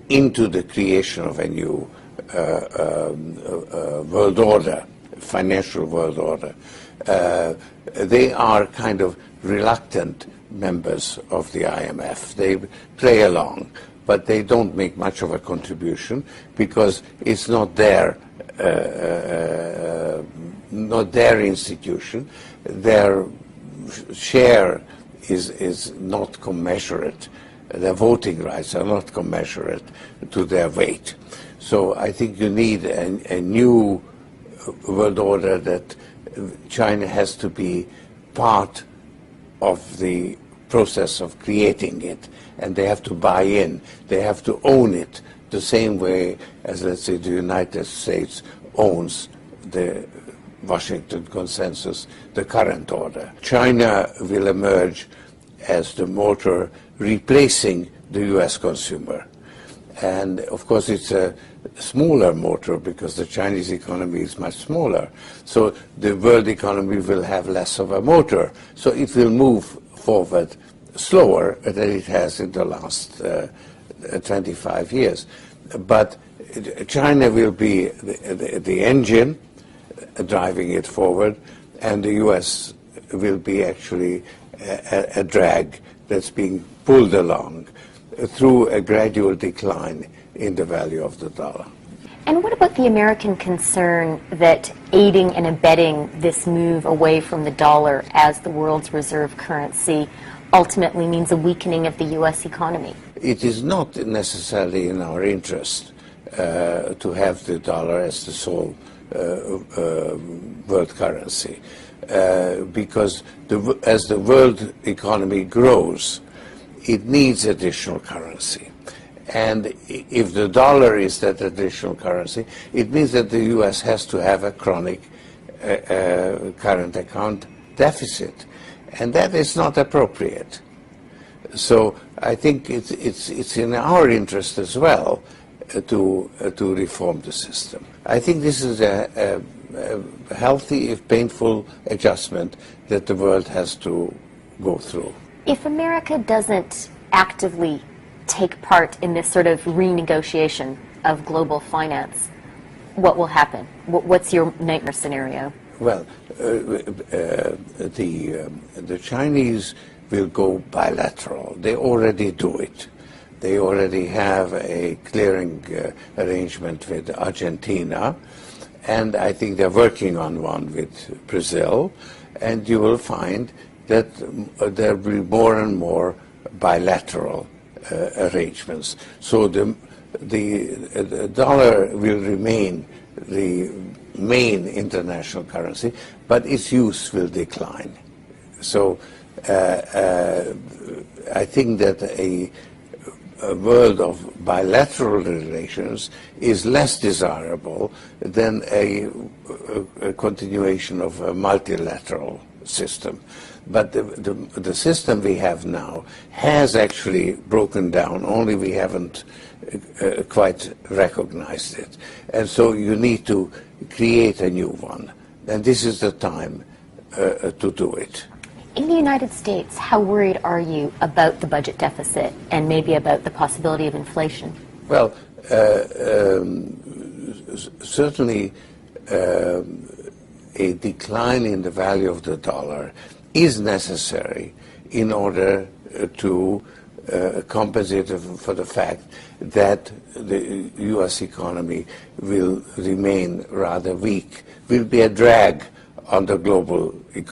into the creation of a new world order, financial world order. They are kind of reluctant members of the IMF. They play along, but they don't make much of a contribution because it's not their institution. Their share is not commensurate. Their voting rights are not commensurate to their weight. So I think you need a new world order that China has to be part of the process of creating it, and they have to buy in. They have to own it the same way as, let's say, the United States owns the Washington Consensus, the current order. China will emerge as the motor replacing the US consumer. And of course it's a smaller motor because the Chinese economy is much smaller. So the world economy will have less of a motor. So it will move forward slower than it has in the last 25 years. But China will be the engine driving it forward, and the US will be actually a drag that's being pulled along through a gradual decline in the value of the dollar. And what about the American concern that aiding and abetting this move away from the dollar as the world's reserve currency ultimately means a weakening of the U.S. economy? It is not necessarily in our interest to have the dollar as the sole world currency, because as the world economy grows, it needs additional currency. And if the dollar is that additional currency, it means that the U.S. has to have a chronic current account deficit. And that is not appropriate. So I think it's in our interest as well to reform the system. I think this is a healthy, if painful, adjustment that the world has to go through. If America doesn't actively take part in this sort of renegotiation of global finance, what will happen? What's your nightmare scenario? Well, the Chinese will go bilateral. They already do it. They already have a clearing arrangement with Argentina, and I think they're working on one with Brazil, and you will find that there will be more and more bilateral arrangements. So the dollar will remain the main international currency, but its use will decline. So I think that a world of bilateral relations is less desirable than a continuation of a multilateral system. But the system we have now has actually broken down, only we haven't quite recognized it. And so you need to create a new one. And this is the time to do it. In the United States, how worried are you about the budget deficit and maybe about the possibility of inflation? Well, certainly a decline in the value of the dollar is necessary in order to compensate for the fact that the U.S. economy will remain rather weak, will be a drag on the global economy.